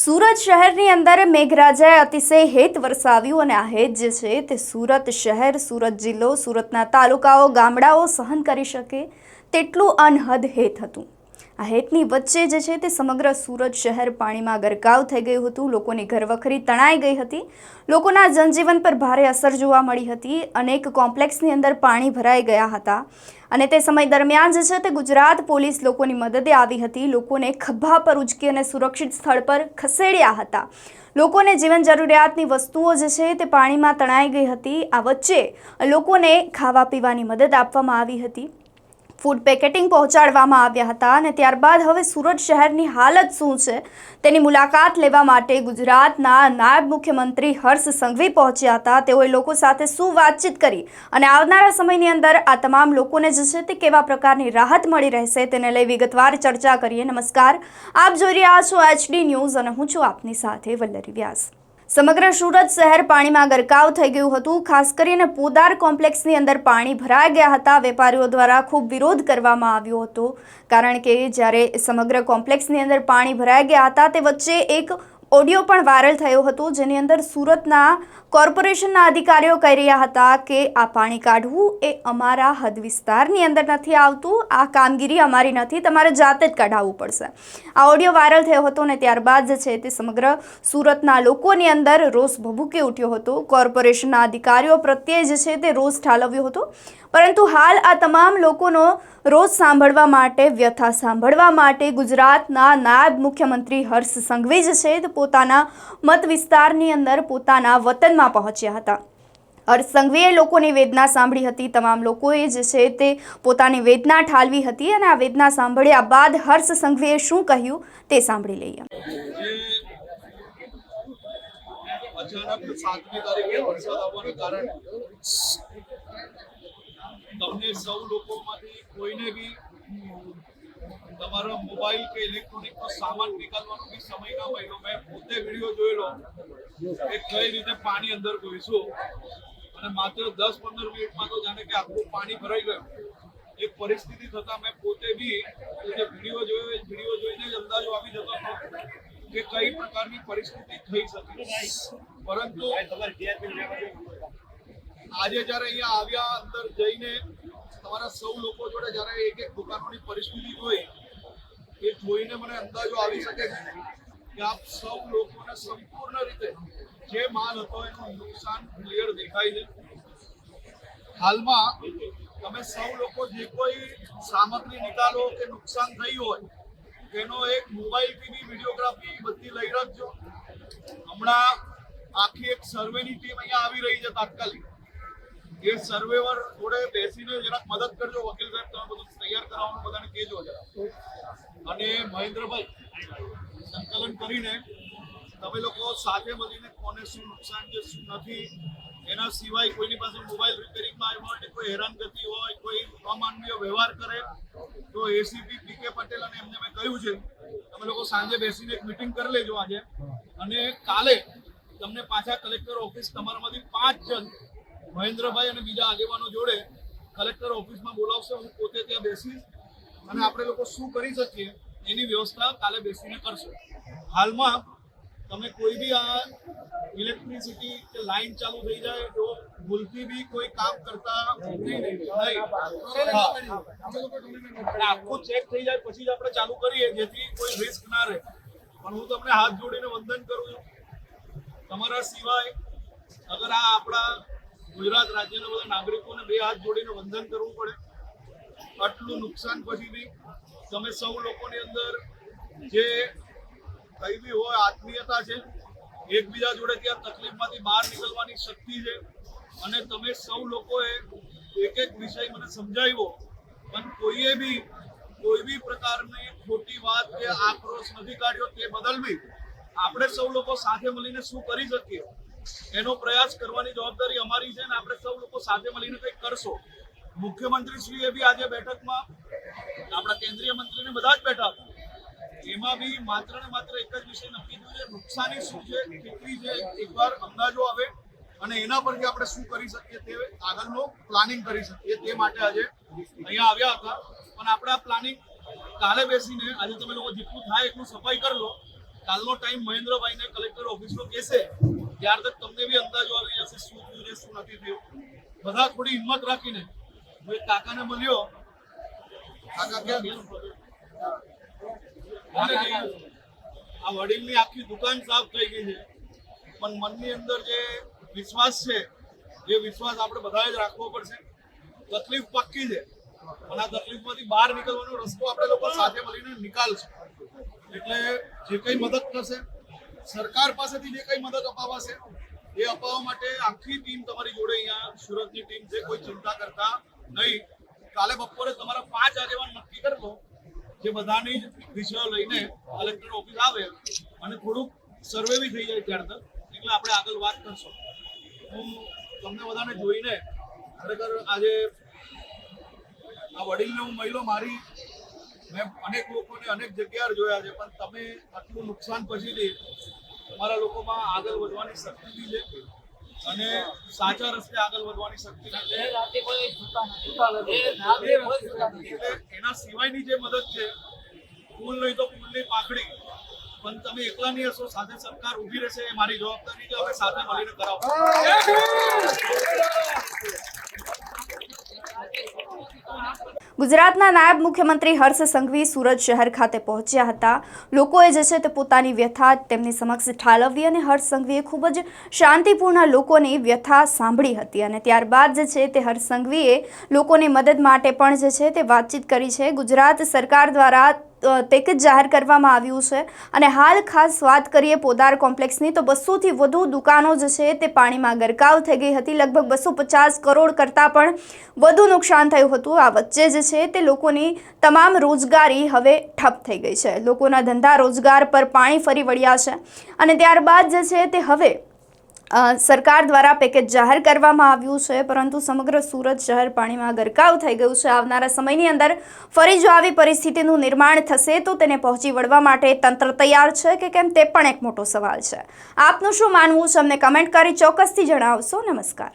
સુરત શહેરની અંદર મેઘરાજાએ અતિશય હેત વરસાવ્યું અને આ હેત જે છે તે સુરત શહેર, સુરત જિલ્લો, સુરતના તાલુકાઓ, ગામડાઓ સહન કરી શકે તેટલું અનહદ હેત હતું। આ હેતની વચ્ચે જે છે તે સમગ્ર સુરત શહેર પાણીમાં ગરકાવ થઈ ગયું હતું। લોકોની ઘરવખરી તણાઈ ગઈ હતી। લોકોના જનજીવન પર ભારે અસર જોવા મળી હતી। અનેક કોમ્પ્લેક્સની અંદર પાણી ભરાઈ ગયા હતા અને તે સમય દરમિયાન જે છે તે ગુજરાત પોલીસ લોકોની મદદે આવી હતી। લોકોને ખભા પર ઉંચકી અને સુરક્ષિત સ્થળ પર ખસેડ્યા હતા। લોકોને જીવન જરૂરિયાતની વસ્તુઓ જે છે તે પાણીમાં તણાઈ ગઈ હતી। આ વચ્ચે લોકોને ખાવા પીવાની મદદ આપવામાં આવી હતી। ફૂડ પેકેટિંગ પહોંચાડવામાં આવ્યા હતા અને ત્યારબાદ હવે સુરત શહેરની હાલત શું છે તેની મુલાકાત લેવા માટે ગુજરાતના નાયબ મુખ્યમંત્રી હર્ષ સંઘવી પહોંચ્યા હતા। તેઓએ લોકો સાથે શું વાતચીત કરી અને આવનારા સમયની અંદર આ તમામ લોકોને જે છે તે કેવા પ્રકારની રાહત મળી રહેશે તેને લઈ વિગતવાર ચર્ચા કરીએ। નમસ્કાર, આપ જોઈ રહ્યા છો HD ન્યૂઝ અને હું છું આપની સાથે વલ્લરી વ્યાસ। સમગ્ર સુરત શહેર પાણીમાં ગરકાવ થઈ ગયું હતું। ખાસ કરીને પોદાર કોમ્પ્લેક્સની અંદર પાણી ભરાઈ ગયા હતા। વેપારીઓ દ્વારા ખૂબ વિરોધ કરવામાં આવ્યો હતો કારણ કે જ્યારે સમગ્ર કોમ્પ્લેક્સની અંદર પાણી ભરાઈ ગયા હતા તે વચ્ચે એક ઓડિયો પણ વાયરલ થયો હતો જેની અંદર સુરતના કોર્પોરેશનના અધિકારીઓ કહી રહ્યા હતા કે આ પાણી કાઢવું એ અમારા હદ વિસ્તારની અંદર નથી આવતું, આ કામગીરી અમારી નથી, તમારે જાતે જ કઢાવવું પડશે। આ ઓડિયો વાયરલ થયો હતો અને ત્યારબાદ જે છે તે સમગ્ર સુરતના લોકોની અંદર રોષ ભભૂકી ઉઠ્યો હતો। કોર્પોરેશનના અધિકારીઓ પ્રત્યે જે છે તે રોષ ઠાલવ્યો હતો, પરંતુ હાલ આ તમામ લોકોનો રોષ સાંભળવા માટે, વ્યથા સાંભળવા માટે ગુજરાતના નાયબ મુખ્યમંત્રી હર્ષ સંઘવી જે છે તે પોતાના મત વિસ્તારની અંદર પોતાના વતનમાં પહોંચ્યા હતા। હર્ષ સંઘવીએ લોકોની વેદના સાંભળી હતી। તમામ લોકોએ જે છે તે પોતાની વેદના ઠાલવી હતી અને આ વેદના સાંભળ્યા બાદ હર્ષ સંઘવીએ શું કહ્યું તે સાંભળી લઈએ। અચાનક 7મી તારીખે વરસાદ આવવાના કારણે તમને સૌ લોકોમાંથી કોઈને બી તમારો મોબાઈલ કે ઇલેક્ટ્રોનિકનો સામાન નીકાળવાનો બી સમય ના મળ્યો। મેં પોતે વિડીયો જોયેલો કે કઈ રીતે પાણી અંદર ઘૂસ્યું અને માત્ર 10-15 મિનિટમાં તો જાણે કે આખું પાણી ભરાઈ ગયું। એ પરિસ્થિતિ થતા મેં પોતે બી જે વિડીયો જોયો એ વિડીયો જોઈને જ અંદાજો આવી જતો હતો કે કઈ પ્રકારની પરિસ્થિતિ થઈ શકે। પરંતુ આજે જ્યારે અહીંયા આવ્યા, અંદર જઈને તમારા સૌ લોકો જોડે જ્યારે એક એક દુકાનોની પરિસ્થિતિ જોઈ એ જોઈને મને અંદાજો આવી શકે છે કે આપ સૌ લોકોને સંપૂર્ણ રીતે જે માલ હતો એનું નુકસાન ક્લિયર દેખાય છે। હાલમાં તમે સૌ લોકો જે કોઈ સામગ્રી નિકાલો કે નુકસાન થયું હોય તેનો એક મોબાઈલ, ટીવી, વિડીયોગ્રાફી બધી લઈ રાખજો। હમણાં આખી એક સર્વેની ટીમ અહીંયા આવી રહી છે તાત્કાલિક। એ સર્વેવર જોડે બેસીને જરાક મદદ કરજો। વકીલ સાહેબ તમે બધું તૈયાર કરાવવાનું બધાને કહેજો જરા। અને મહેન્દ્રભાઈ સંકલન કરીને તમે લોકો સાથે મળીને કોને શું નુકસાન છે શું નથી, એના સિવાય કોઈની પાસે મોબાઈલ રિપેરિંગમાં આવ્યો હોય, કોઈ હેરાનગતિ હોય, કોઈ અમાનવીય વ્યવહાર કરે તો એસીપી પીકે પટેલ અને એમને મેં કહ્યું છે તમે લોકો સાંજે બેસીને એક મીટિંગ કરી લેજો આજે, અને કાલે તમને પાછા કલેક્ટર ઓફિસ તમારામાંથી 5 જણ મહેન્દ્રભાઈ અને બીજા આગેવાનો જોડે કલેક્ટર ઓફિસમાં બોલાવશે। હું પોતે ત્યાં બેસીશ અને આપણે લોકો શું કરી શકીએ એની વ્યવસ્થા કાલે બેસીને કરશું। હાલમાં તમે કોઈ બી આ ઇલેક્ટ્રિસિટી કે લાઈન ચાલુ થઈ જાય તો ભૂલથી બી કોઈ કામ કરતા નહીં, આખું ચેક થઈ જાય પછી જ આપણે ચાલુ કરીએ જેથી કોઈ રિસ્ક ના રહે। પણ હું તમને હાથ જોડીને વંદન કરું છું। તમારા સિવાય અગર આ આપણા ગુજરાત રાજ્યના બધા નાગરિકોને 2 હાથ જોડીને વંદન કરવું પડે। આટલું નુકસાન પછી બી તમે સૌ લોકોની અંદર જે કઈ બી હોય આત્મીયતા છે, એકબીજા જોડે ત્યાં તકલીફમાંથી બહાર નીકળવાની શક્તિ છે, અને તમે સૌ લોકોએ એક એક વિષય મને સમજાવ્યો પણ કોઈએ બી કોઈ બી પ્રકારની ખોટી વાત કે આક્રોશ નથી કાઢ્યો। તે બદલ બી આપણે સૌ લોકો સાથે મળીને શું કરી શકીએ એનો પ્રયાસ કરવાની જવાબદારી અમારી છે અને આપણે સૌ લોકો સાથે મળીને કંઈક કરશો। મુખ્યમંત્રીશ્રીએ બી આજે બેઠકમાં આપણા કેન્દ્રીય મંત્રીને બધા જ બેઠા હતા, એમાં બી માત્ર ને માત્ર એક જ વિષય નક્કી થયું છે નુકસાની શું છે, કેટલી છે, એકવાર અંદાજો આવે અને એના પરથી આપણે શું કરી શકીએ તે આગળનું પ્લાનિંગ કરી શકીએ તે માટે આજે અહીંયા આવ્યા હતા। પણ આપણે આ પ્લાનિંગ કાલે બેસીને આજે તમે લોકો જેટલું થાય એટલું સફાઈ કરી લો કાલનો ટાઈમ મહેન્દ્રભાઈને કલેક્ટર ઓફિસનો કહેશે ત્યાર તક તમને બી અંદાજો આવી જશે શું થયું છે શું નથી થયું. બધા થોડી હિંમત રાખીને, હું એક કાકાને મળ્યો, કાકા ક્યાં ગયા? આ વડીલની આખી દુકાન સાફ થઈ ગઈ છે, પણ મનની અંદર જે વિશ્વાસ છે એ વિશ્વાસ આપણે બધાએ જ રાખવો પડશે. તકલીફ પાક્કી છે, અને આ તકલીફમાંથી બહાર નીકળવાનો રસ્તો આપણે લોકો સાથે મળીને નીકાળશું. એટલે જે કંઈ મદદ થશે, સરકાર પાસેથી જે કંઈ મદદ અપાવાશે એ અપાવવા માટે આખી ટીમ તમારી જોડે અહીંયા સુરતની ટીમ છે. કોઈ ચિંતા કરતા નહીં. કાલે બપોરે તમારા 5 આગેવાન નક્કી કરજો જે બધાની જ વિષયો લઈને કલેક્ટર ઓફિસ આવે અને થોડુંક સર્વે બી થઈ જાય ત્યાર તક, એટલે આપણે આગળ વાત કરશું. હું તમને બધાને જોઈને ખરેખર આજે આ વડીલને હું મળ્યો, મેં અનેક લોકોને અનેક જગ્યાએ જોયા છે, પણ તમે આટલું નુકસાન પછીથી તમારા લોકોમાં આગળ વધવાની શક્તિ છે અને સાચા રસ્તે આગળ વધવાની શક્તિ છે. એટલે એના સિવાયની જે મદદ છે, ફૂલ નહીં તો ફૂલની પાંખડી, પણ તમે એકલા નહીં હશો, સાથે સરકાર ઊભી રહેશે. એ મારી જવાબદારી છે. અમે સાથે મળીને કરાવો. ગુજરાતના નાયબ મુખ્યમંત્રી હર્ષ સંઘવી સુરત શહેર ખાતે પહોંચ્યા હતા. લોકોએ જે છે તે પોતાની વ્યથા તેમની સમક્ષ ઠાલવી અને હર્ષ સંઘવીએ ખૂબ જ શાંતિપૂર્ણ લોકોની વ્યથા સાંભળી હતી અને ત્યારબાદ જે છે તે હર્ષ સંઘવીએ લોકોની મદદ માટે પણ જે છે તે વાતચીત કરી છે. ગુજરાત સરકાર દ્વારા પેકેજ જાહેર કરવામાં આવ્યું છે અને હાલ ખાસ વાત કરીએ પોદાર કોમ્પ્લેક્સની તો 200થી વધુ દુકાનો જે છે તે પાણીમાં ગરકાવ થઈ ગઈ હતી. લગભગ 250 કરોડ કરતાં પણ વધુ નુકસાન થયું હતું. આ વચ્ચે જે છે તે લોકોની તમામ રોજગારી હવે ઠપ થઈ ગઈ છે. લોકોના ધંધા રોજગાર પર પાણી ફરી વળ્યા છે અને ત્યારબાદ જે છે તે હવે સરકાર દ્વારા પેકેજ જાહેર કરવામાં આવ્યું છે, પરંતુ સમગ્ર સુરત શહેર પાણીમાં ગરકાવ થઈ ગયું છે. આવનારા સમયની અંદર ફરી જો આવી પરિસ્થિતિનું નિર્માણ થશે તો તેને પહોંચી વળવા માટે તંત્ર તૈયાર છે કે કેમ તે પણ એક મોટો સવાલ છે. આપનું શું માનવું છે અમને કમેન્ટ કરી ચોક્કસથી જણાવશો. નમસ્કાર.